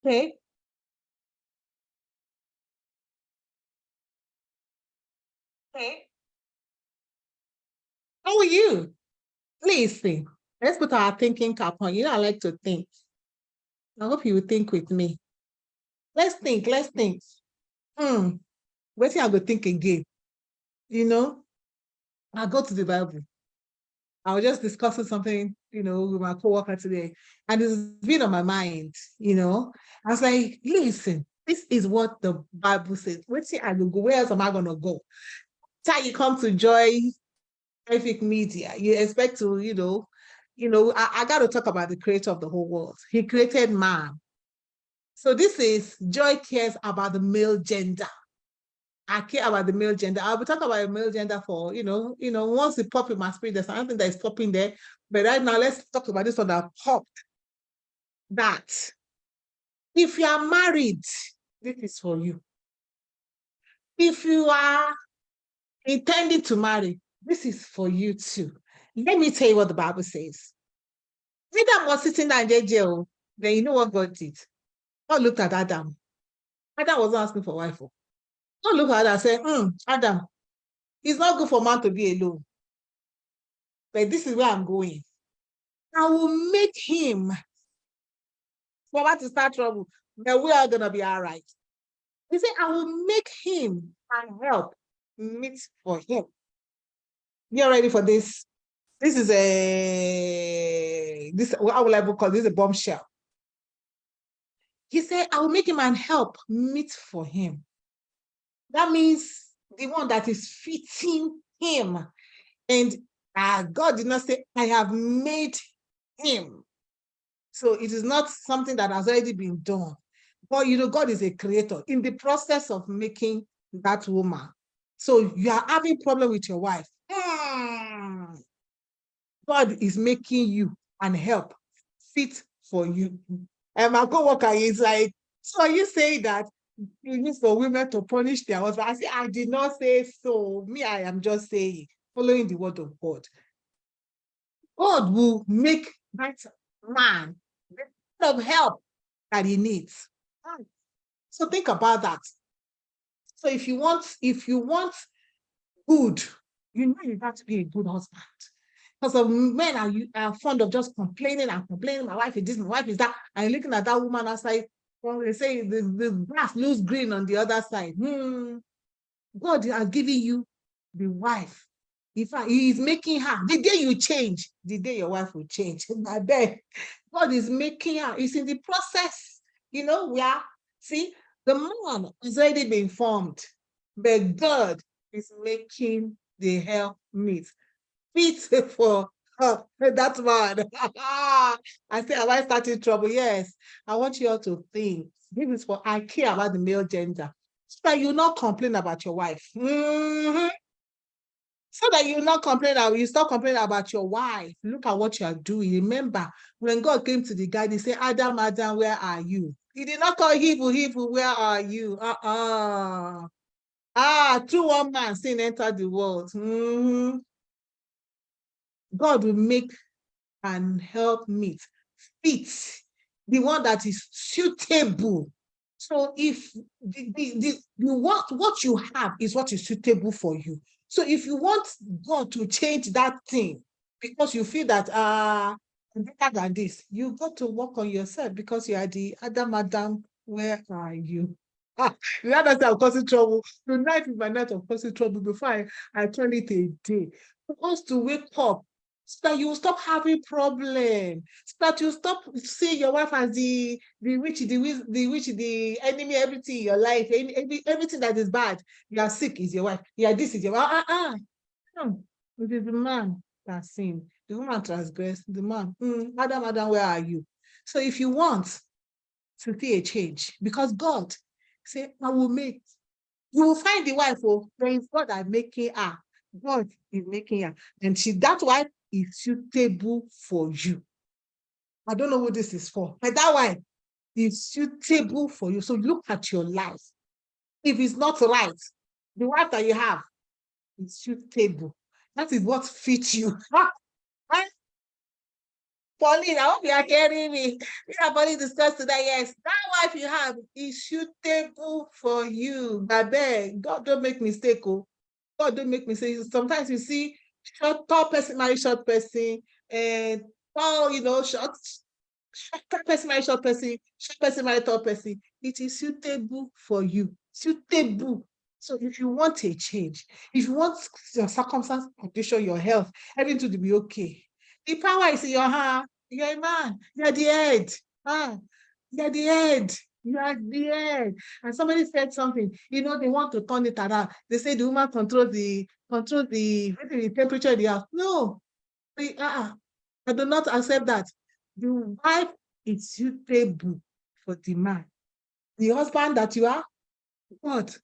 Okay. Okay. How are you? Listen, let's put our thinking cap on. I like to think. I hope you will think with me. Let's think, let's think. Hmm. Wait till I go think again. You know, I'll go to the Bible. I was just discussing something, with my coworker today, and it's been on my mind. I was like, listen, this is what the Bible says. Wait till I go. Where else am I gonna go? Till you come to Joy Traffic Media, you expect to, I got to talk about the creator of the whole world. He created man. So this is Joy cares about the male gender. I care about the male gender. I'll be talking about the male gender for, once it pop in my spirit, there's something that is popping there. But right now, let's talk about this one that popped. That if you are married, this is for you. If you are intending to marry, this is for you too. Let me tell you what the Bible says. Adam was sitting there in jail. Then you know what God did? God looked at Adam. Adam wasn't asking for wife. God looked at Adam and said, Adam, it's not good for man to be alone. But this is where I'm going. I will make him for what to start trouble. But we are gonna be all right. He said, I will make him and help meet for him. You're ready for this? This is how will I call this? A bombshell. He said, I will make him and help meet for him. That means the one that is fitting him. And God did not say, I have made him. So it is not something that has already been done. But God is a creator in the process of making that woman. So you are having problem with your wife. God is making you and help fit for you. And my co-worker is like, so are you saying that you need for women to punish their husband? I say, I did not say so. Me, I am just saying, following the word of God. God will make that man the kind of help that he needs. So think about that. So if you want good, you have to be a good husband. Because of men are fond of just complaining and complaining. My wife is this, my wife is that. And you're looking at that woman outside. Well, they say the grass looks green on the other side. God has given you the wife. In fact, he is making her. The day you change, the day your wife will change. I bet God is making her. It's in the process. See, the man has already been formed, but God is making the help meet. Fit for that man. I say, am I starting trouble? Yes. I want you all to think. This is for I care about the male gender. So that you not complain about your wife. So that you not complain, you stop complaining about your wife. Look at what you are doing. Remember, when God came to the guy, he said, Adam, Adam, where are you? He did not call Hebrew, where are you? Through one man, sin entered the world. God will make and help meet, fit the one that is suitable. So if what you have is what is suitable for you. So if you want God to change that thing because you feel that better than this, you got to work on yourself because you are the Adam, where are you? The other time I'm causing trouble. Tonight is my night of causing trouble before I turn it a day. For us to wake up so that you stop having problem, so that you stop seeing your wife as the witch, the enemy, everything in your life, everything that is bad. You are sick is your wife. Yeah, this is your wife. It is the man that sinned. The woman transgressed. The man. Adam, where are you? So if you want to see a change, because God say, I will make. You will find the wife, there is God that making her. God is making her. And that wife is suitable for you. I don't know what this is for, but that wife is suitable for you. So look at your life. If it's not right, the wife that you have is suitable. That is what fits you. Pauline, I hope you are hearing me. We have already discussed today. Yes, that wife you have is suitable for you. Babe, God don't make mistake. Oh. God don't make mistakes. Sometimes you see tall person marry short person, and short person marry short person marry tall person. It is suitable for you. Suitable. So if you want a change, if you want your circumstance, condition, your health, everything to be okay, the power is in your hand. You're a man. You're the head. Ah, you're the head. You are the head. And somebody said something, they want to turn it around. They say the woman control the temperature in the house. No, I do not accept that. The wife is suitable for the man. The husband that you are, God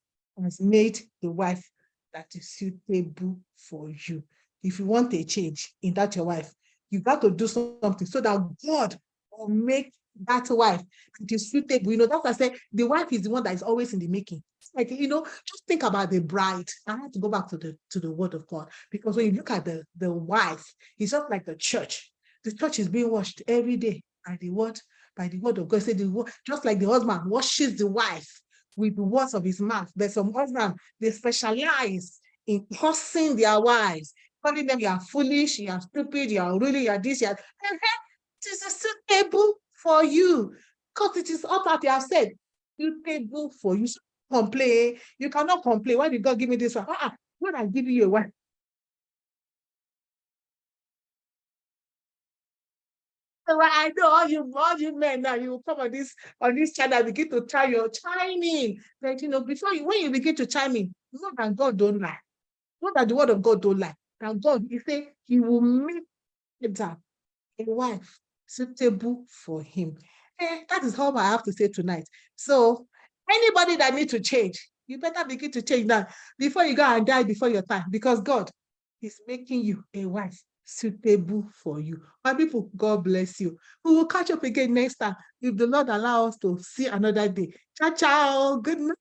has made the wife that is suitable for you. If you want a change in that your wife, you got to do something so that God will make that wife that is suitable. That's why I say the wife is the one that is always in the making. It's like, just think about the bride. I have to go back to the word of God, because when you look at the wife, it's just like the church. The church is being washed every day by the word of God. Say just like the husband washes the wife with the words of his mouth. There's some husbands, they specialize in cursing their wives, calling them, you are foolish, you are stupid, you are really, you are this, you are. It is suitable for you, because it is up at your said, suitable for you. So complain. You cannot complain. Why did God give me this one? God has given you a wife. So I know all you men now, you will come on this channel, begin to try your chiming. But when you begin to chime in, know that God don't lie. Know that the word of God don't lie. And God, He say He will make it a wife suitable for him. That is all I have to say tonight. So anybody that needs to change, you better begin to change now before you go and die before your time, because God is making you a wife suitable for you. My people, God bless you. We will catch up again next time if the Lord allows us to see another day. Ciao, ciao. Good night.